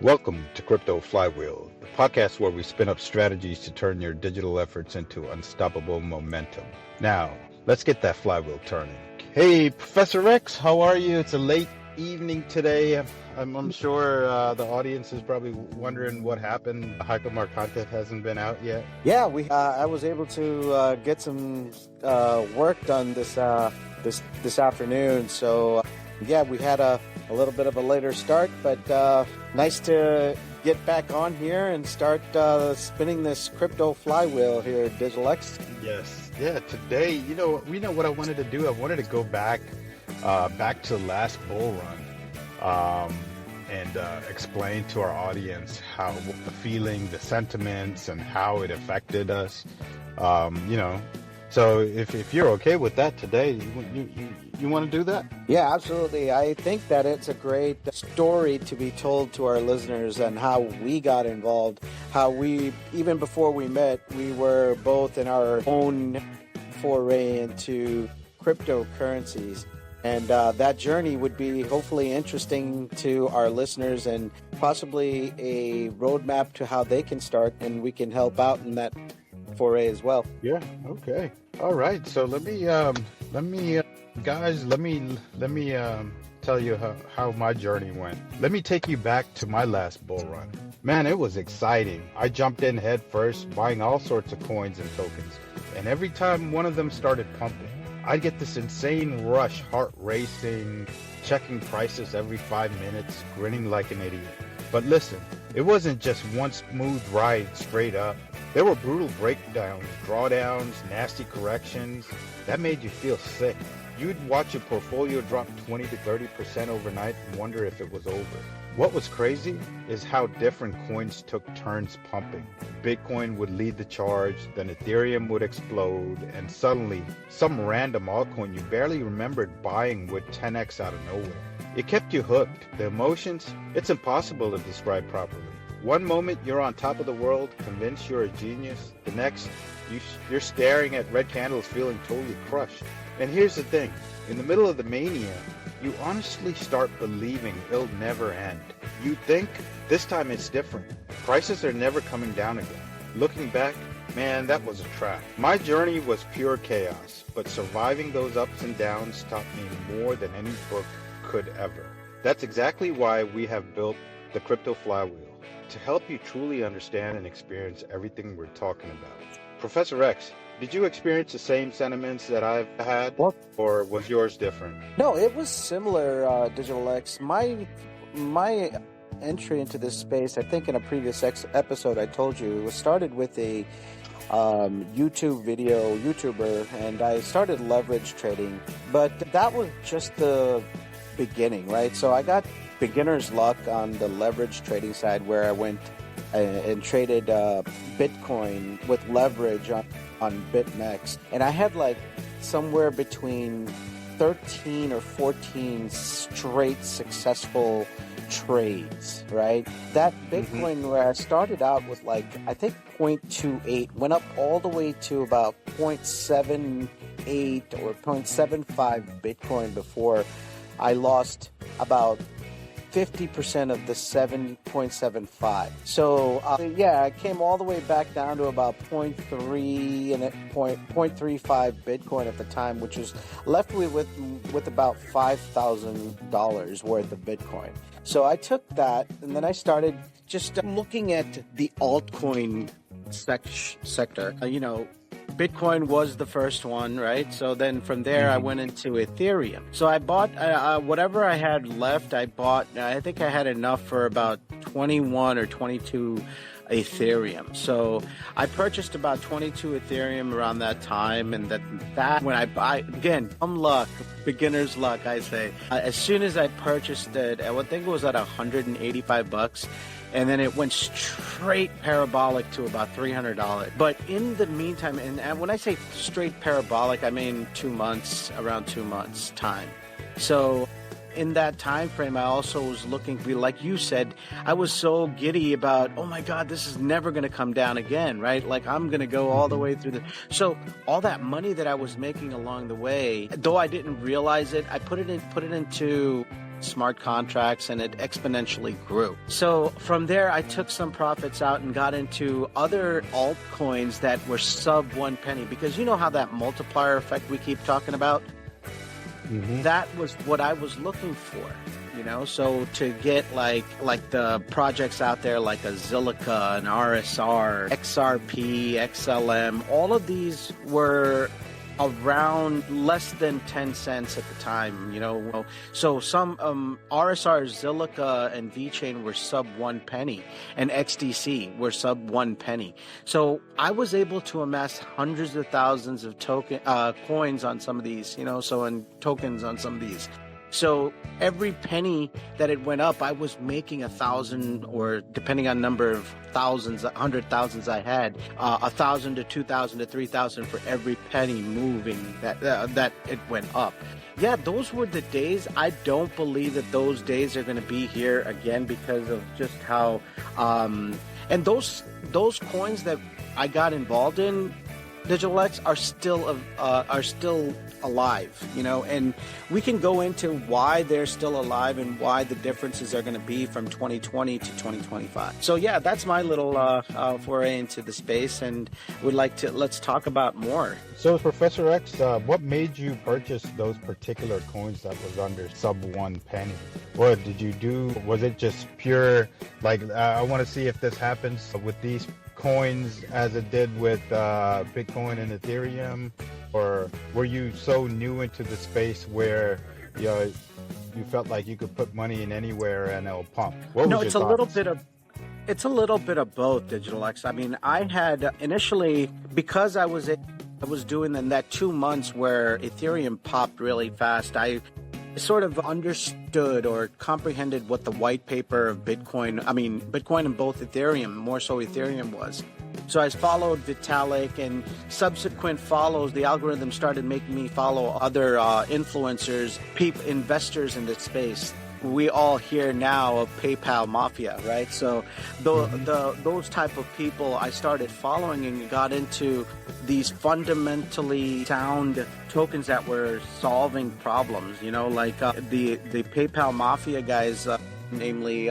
Welcome to Crypto Flywheel, the podcast where we spin up strategies to turn your digital efforts into unstoppable momentum. Now, let's get that flywheel turning. Hey, Professor X, how are you? It's a late evening today. I'm sure the audience is probably wondering what happened. How come our content hasn't been out yet? Yeah, I was able to get some work done this afternoon. So yeah, we had a little bit of a later start, but nice to get back on here and start spinning this crypto flywheel here at Digital X. Yes, yeah. Today, we know what I wanted to do. I wanted to go back to the last bull run, and explain to our audience how the feeling, the sentiments, and how it affected us. So if you're okay with that today, you want to do that? Yeah, absolutely. I think that it's a great story to be told to our listeners and how we got involved, how we, even before we met, we were both in our own foray into cryptocurrencies. And that journey would be hopefully interesting to our listeners and possibly a roadmap to how they can start, and we can help out in that foray as well. Yeah. Okay. All right. So let me tell you how my journey went. Let me take you back to my last bull run. Man, it was exciting. I jumped in head first, buying all sorts of coins and tokens. And every time one of them started pumping, I'd get this insane rush, heart racing, checking prices every 5 minutes, grinning like an idiot. But listen, it wasn't just one smooth ride straight up. There were brutal breakdowns, drawdowns, nasty corrections. That made you feel sick. You'd watch your portfolio drop 20 to 30% overnight and wonder if it was over. What was crazy is how different coins took turns pumping. Bitcoin would lead the charge, then Ethereum would explode, and suddenly, some random altcoin you barely remembered buying would 10x out of nowhere. It kept you hooked. The emotions, it's impossible to describe properly. One moment you're on top of the world, convinced you're a genius. The next, you're staring at red candles feeling totally crushed. And here's the thing, in the middle of the mania, you honestly start believing it'll never end. You think, this time it's different. Prices are never coming down again. Looking back, man, that was a trap. My journey was pure chaos, but surviving those ups and downs taught me more than any book could ever. That's exactly why we have built the Crypto Flywheel, to help you truly understand and experience everything we're talking about. Professor X, did you experience the same sentiments that I've had, or was yours different? No, it was similar, Digital X. My entry into this space, I think in a previous episode I told you, it was started with a YouTuber, and I started leverage trading. But that was just the beginning, right? So I got beginner's luck on the leverage trading side, where I went and traded Bitcoin with leverage on BitMEX, and I had like somewhere between 13 or 14 straight successful trades, right? That Bitcoin where I started out with like, I think 0.28, went up all the way to about 0.78 or 0.75 Bitcoin before I lost about 50% of the 7.75. So I came all the way back down to about 0.3 and 0.35 Bitcoin at the time, which was left me with about $5,000 worth of Bitcoin. So I took that, and then I started just looking at the altcoin sector. Bitcoin was the first one, right? So then from there, I went into Ethereum. So I bought whatever I had left. I think I had enough for about 21 or 22 Ethereum. So I purchased about 22 Ethereum around that time, and that when I buy, again, luck, beginner's luck, I say. As soon as I purchased it, I would think it was at $185. And then it went straight parabolic to about $300. But in the meantime, and when I say straight parabolic, I mean 2 months, around 2 months time. So in that time frame, I also was looking, like you said, I was so giddy about, oh my God, this is never going to come down again, right? Like I'm going to go all the way through so all that money that I was making along the way, though I didn't realize it, I put it into smart contracts, and it exponentially grew. So from there, I took some profits out and got into other altcoins that were sub 1 penny, because you know how that multiplier effect we keep talking about? That was what I was looking for. So to get like the projects out there like a Zilliqa, an RSR, XRP, XLM, all of these were around less than 10 cents at the time, So some RSR, Zilliqa, and VeChain were sub 1 penny, and XDC were sub 1 penny. So I was able to amass hundreds of thousands of coins on some of these, and tokens on some of these. So every penny that it went up, I was making 1,000, or depending on number of thousands, 100,000s I had, 1,000 to 2,000 to 3,000 for every penny moving that it went up. Yeah, those were the days. I don't believe that those days are going to be here again, because of just how, and those coins that I got involved in, Digital X, are still alive, and we can go into why they're still alive and why the differences are going to be from 2020 to 2025. So yeah, that's my little foray into the space, and let's talk about more. So Professor X, what made you purchase those particular coins that was under sub 1 penny? What did you do? Was it just pure, I want to see if this happens with these coins as it did with Bitcoin and Ethereum? Or were you so new into the space where you felt like you could put money in anywhere and it'll pump? It's a little bit of both, Digital X. I mean, I had initially, because I was doing in that 2 months where Ethereum popped really fast, I sort of understood or comprehended what the white paper of Bitcoin and both Ethereum, more so Ethereum, was. So I followed Vitalik, and subsequent follows, the algorithm started making me follow other influencers, investors in this space. We all hear now of PayPal Mafia, right? So those type of people I started following and got into these fundamentally sound tokens that were solving problems, like the PayPal Mafia guys, namely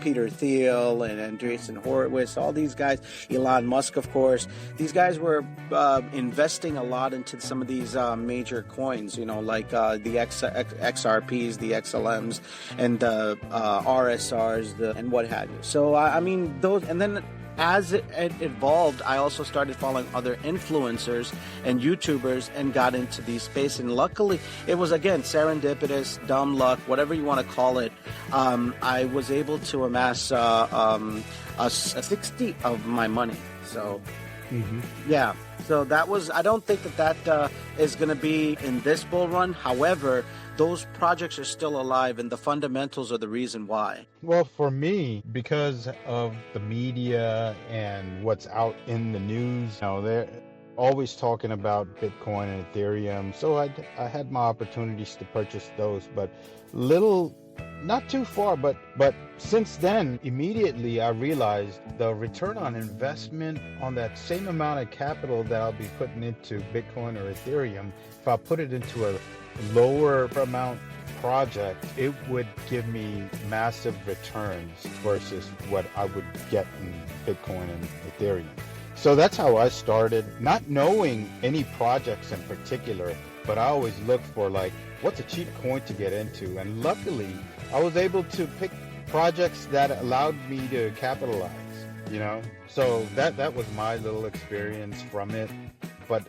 Peter Thiel and Andreessen Horowitz, all these guys, Elon Musk, of course. These guys were investing a lot into some of these major coins, like the XRPs, the XLMs, and the RSRs, and what have you. So, those, and then as it evolved, I also started following other influencers and YouTubers and got into these space. And luckily, it was, again, serendipitous, dumb luck, whatever you want to call it. I was able to amass a 60 of my money. So, yeah. So that was, I don't think that is going to be in this bull run. However, those projects are still alive, and the fundamentals are the reason why. Well, for me, because of the media and what's out in the news, they're always talking about Bitcoin and Ethereum. So I had my opportunities to purchase those, but not too far, but since then, immediately I realized the return on investment on that same amount of capital that I'll be putting into Bitcoin or Ethereum, if I put it into a lower amount project, it would give me massive returns versus what I would get in Bitcoin and Ethereum. So that's how I started, not knowing any projects in particular, but I always look for what's a cheap coin to get into. And luckily, I was able to pick projects that allowed me to capitalize, So that was my little experience from it. But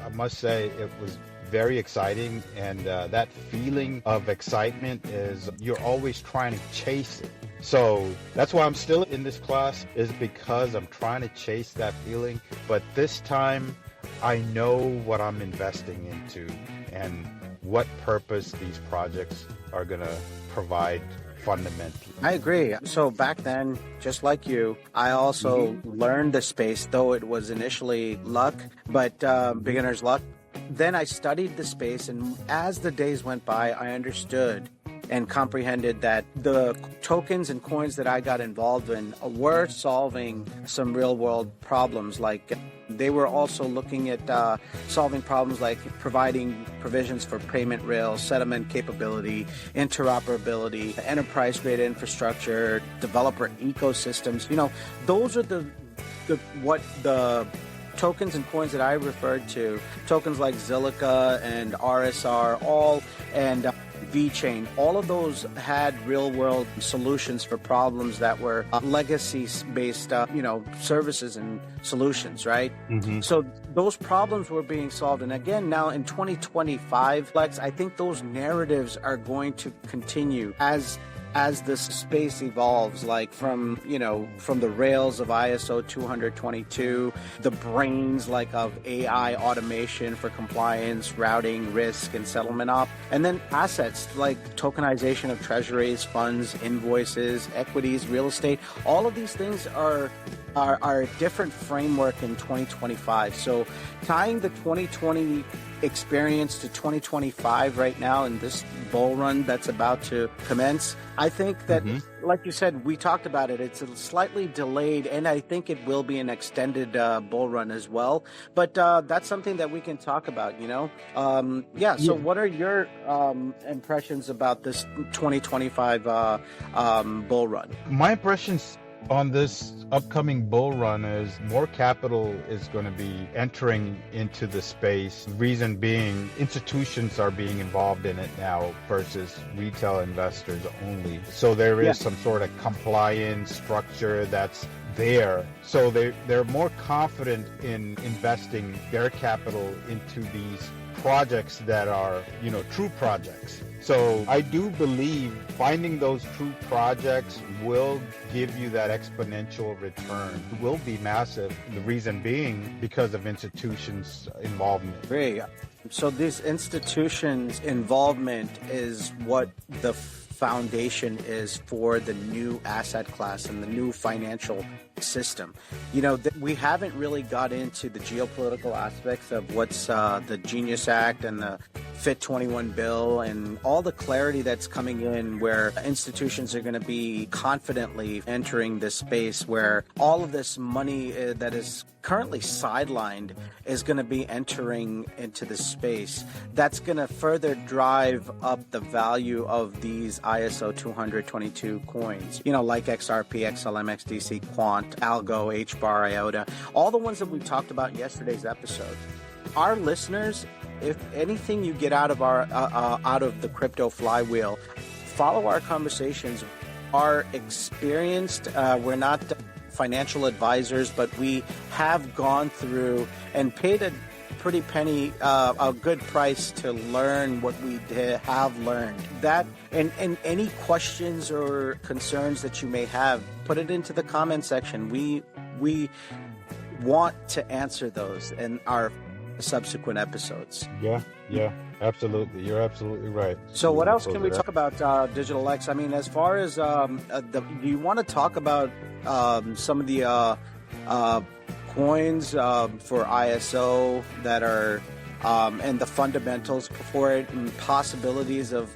I must say it was very exciting, and that feeling of excitement is you're always trying to chase it. So that's why I'm still in this class, is because I'm trying to chase that feeling. But this time I know what I'm investing into and what purpose these projects are going to provide fundamentally. I agree. So back then, just like you, I also learned the space, though it was initially luck, but beginner's luck. Then I studied the space, and as the days went by, I understood and comprehended that the tokens and coins that I got involved in were solving some real world problems. Like they were also looking at solving problems like providing provisions for payment rails, settlement capability, interoperability, enterprise grade infrastructure, developer ecosystems. Those are the tokens and coins that I referred to, tokens like Zilliqa and RSR, and VeChain, all of those had real-world solutions for problems that were legacy-based, services and solutions, right? Mm-hmm. So those problems were being solved. And again, now in 2025, Lex, I think those narratives are going to continue as this space evolves, like from the rails of ISO 20022, the brains like of AI automation for compliance, routing, risk, and settlement op, and then assets like tokenization of treasuries, funds, invoices, equities, real estate. All of these things are a different framework in 2025. So tying the 2020 experience to 2025 right now in this bull run that's about to commence, I think that, like you said, we talked about it, it's a slightly delayed, and I think it will be an extended bull run as well. But that's something that we can talk about, So what are your impressions about this 2025 bull run? My impressions on this upcoming bull run is more capital is going to be entering into the space. Reason being, institutions are being involved in it now versus retail investors only. So there is some sort of compliance structure that's there. So they're more confident in investing their capital into these projects that are, true projects. So I do believe finding those true projects will give you that exponential return. It will be massive. The reason being because of institutions' involvement. Great. So these institutions' involvement is what the foundation is for the new asset class and the new financial system. We haven't really got into the geopolitical aspects of what's the Genius Act and the Fit 21 bill and all the clarity that's coming in, where institutions are going to be confidently entering this space, where all of this money that is currently sidelined is going to be entering into the space. That's going to further drive up the value of these ISO 20022 coins, like XRP, XLM, XDC, Quant, Algo, HBAR, IOTA, all the ones that we talked about in yesterday's episode. Our listeners, if anything you get out of the Crypto Flywheel, follow our conversations. Are experienced. We're not financial advisors, but we have gone through and paid a pretty penny, a good price to learn what we have learned. That and any questions or concerns that you may have, put it into the comment section. We want to answer those in our subsequent episodes. Yeah, absolutely. You're absolutely right. So what else can we talk about, Digital X? I mean, as far as do you want to talk about some of the coins for ISO that are and the fundamentals for it and possibilities of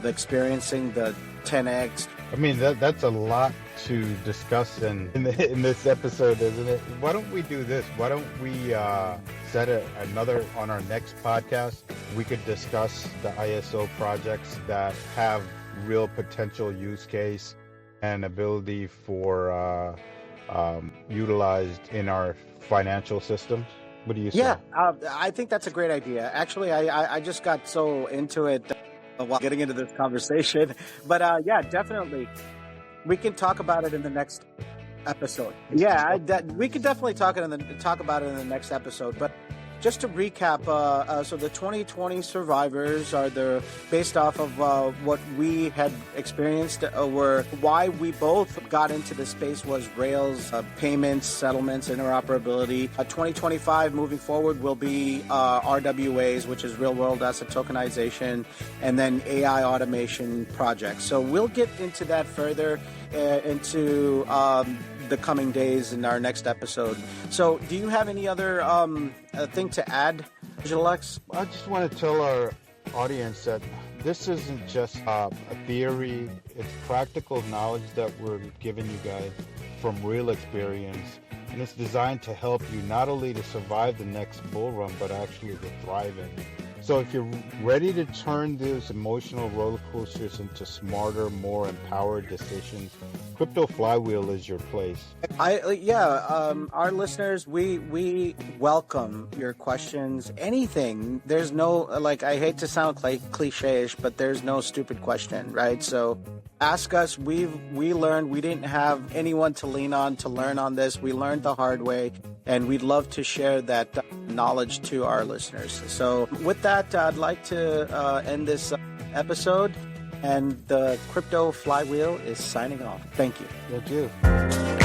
experiencing the 10x? I mean, that's a lot to discuss in this episode, isn't it? Why don't we do this? Why don't we set another on our next podcast? We could discuss the ISO projects that have real potential use case and ability for utilized in our financial systems. What do you say? Yeah, I think that's a great idea. Actually, I just got so into it while getting into this conversation. But yeah, definitely. We can talk about it in the next episode. Yeah, we could definitely talk about it in the next episode. But just to recap, so the 2020 survivors are based off of what we had experienced, were why we both got into the space was Rails, payments, settlements, interoperability. 2025 moving forward will be RWAs, which is real world asset tokenization, and then AI automation projects. So we'll get into that further into the coming days in our next episode. So do you have any other thing to add, Digital X? I just want to tell our audience that this isn't just a theory. It's practical knowledge that we're giving you guys from real experience. And it's designed to help you not only to survive the next bull run, but actually to thrive in it. So if you're ready to turn those emotional roller coasters into smarter, more empowered decisions, Crypto Flywheel is your place. Our listeners, we welcome your questions. Anything. There's no, like, I hate to sound like cliche-ish, but there's no stupid question, right? So ask us. We learned. We didn't have anyone to lean on to learn on this. We learned the hard way, and we'd love to share that knowledge to our listeners. So with that, I'd like to end this episode, and the Crypto Flywheel is signing off. Thank you. Thank you.